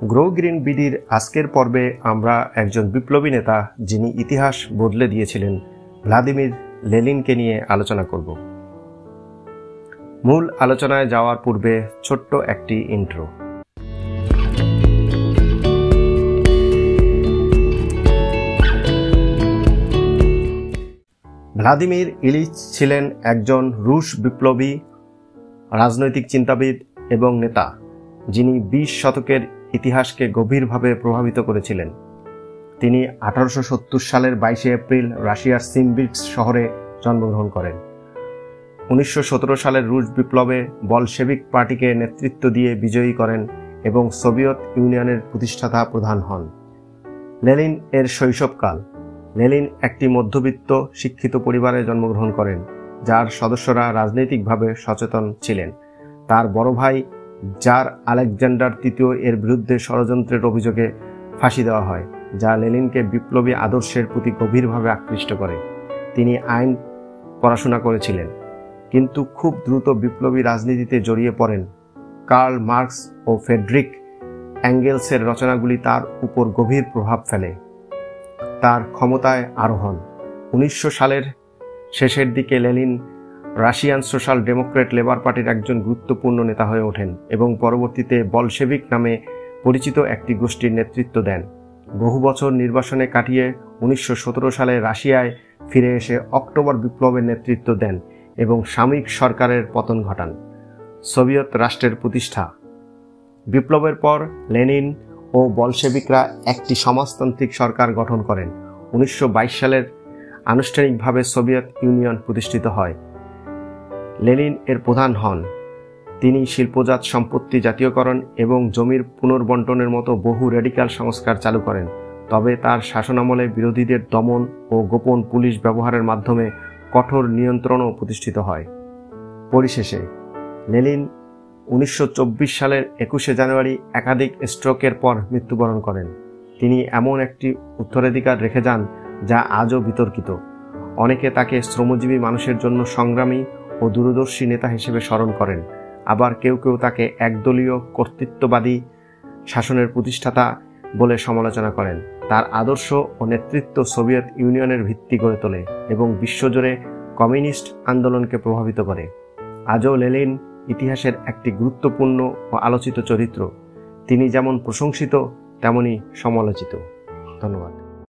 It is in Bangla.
গ্রো গ্রিন বিডির আজকের পর্বে আমরা একজন বিপ্লবী নেতা যিনি ইতিহাস বদলে দিয়েছিলেন ভ্লাদিমির লেনিনকে নিয়ে আলোচনা করব। মূল আলোচনায় যাওয়ার পূর্বে ছোট্ট একটি ইন্ট্রো। ভ্লাদিমির ইলিচ ছিলেন একজন রুশ বিপ্লবী, রাজনৈতিক চিন্তাবিদ এবং নেতা যিনি 20 শতকের ইতিহাসকে গভীরভাবে প্রভাবিত করেছিলেন। তিনি 1870 সালের 22 এপ্রিল রাশিয়ার সিমবির্স্ক শহরে জন্মগ্রহণ করেন। 1917 সালের রুশ বিপ্লবে বলশেভিক পার্টিকে নেতৃত্ব দিয়ে বিজয়ী করেন এবং সোভিয়েত ইউনিয়নের প্রতিষ্ঠাতা প্রধান হন। লেনিন এর শৈশবকাল। লেনিন একটি মধ্যবিত্ত শিক্ষিত পরিবারে জন্মগ্রহণ করেন, যার সদস্যরা রাজনৈতিকভাবে সচেতন ছিলেন। তার বড় ভাই জার আলেকজান্ডার তৃতীয় এর বিরুদ্ধে ষড়যন্ত্রের অভিযোগে ফাঁসি দেওয়া হয়, যা লেনিনকে বিপ্লবী আদর্শের প্রতি গভীরভাবে আকৃষ্ট করে। তিনি আইন পড়াশোনা করেছিলেন, কিন্তু খুব দ্রুত বিপ্লবী রাজনীতিতে জড়িয়ে পড়েন। কার্ল মার্কস ও ফ্রেডরিক অ্যাঙ্গেলসের রচনাগুলি তার উপর গভীর প্রভাব ফেলে। তার ক্ষমতায় আরোহণ। 1900 সালের শেষের দিকে Lenin Russian social Democrat labour পার্টির একজন গুরুত্বপূর্ণ নেতা হয়ে ওঠেন এবং পরবর্তীতে বলশেভিক নামে পরিচিত একটি গোষ্ঠীর নেতৃত্ব দেন। বহু বছর নির্বাসনে কাটিয়ে 1917 সালে রাশিয়ায় ফিরে এসে অক্টোবর বিপ্লবের নেতৃত্ব দেন এবং সাময়িক সরকারের পতন ঘটান। সোভিয়েত রাষ্ট্রের প্রতিষ্ঠা। বিপ্লবের পর লেনিন ও বলশেভিকরা একটি সমাজতান্ত্রিক সরকার গঠন করেন। 1922 সালের আনুষ্ঠানিকভাবে সোভিয়েত ইউনিয়ন প্রতিষ্ঠিত হয়। লেনিন এর প্রধান হন। তিনি শিল্পজাত সম্পত্তি জাতীয়করণ এবং জমির পুনর্বণ্টনের মতো বহু রেডিক্যাল সংস্কার চালু করেন। তবে তার শাসনামলে বিরোধীদের দমন ও গোপন পুলিশ ব্যবহারের মাধ্যমে কঠোর নিয়ন্ত্রণও প্রতিষ্ঠিত হয়। পরিশেষে লেনিন 1924 সালের 21 জানুয়ারি একাধিক স্ট্রোকের পর মৃত্যুবরণ করেন। তিনি এমন একটি উত্তরাধিকার রেখে যান যা আজও বিতর্কিত। অনেকে তাকে শ্রমজীবী মানুষের জন্য সংগ্রামী ও দূরদর্শী নেতা হিসেবে স্মরণ করেন, আবার কেউ কেউ তাকে একদলীয় কর্তৃত্ববাদী শাসনের প্রতিষ্ঠাতা বলে সমালোচনা করেন। তার আদর্শ ও নেতৃত্ব সোভিয়েত ইউনিয়নের ভিত্তি গড়ে তোলে এবং বিশ্বজুড়ে কমিউনিস্ট আন্দোলনকে প্রভাবিত করে। আজও লেনিন ইতিহাসের একটি গুরুত্বপূর্ণ ও আলোচিত চরিত্র। তিনি যেমন প্রশংসিত তেমনি সমালোচিত। ধন্যবাদ।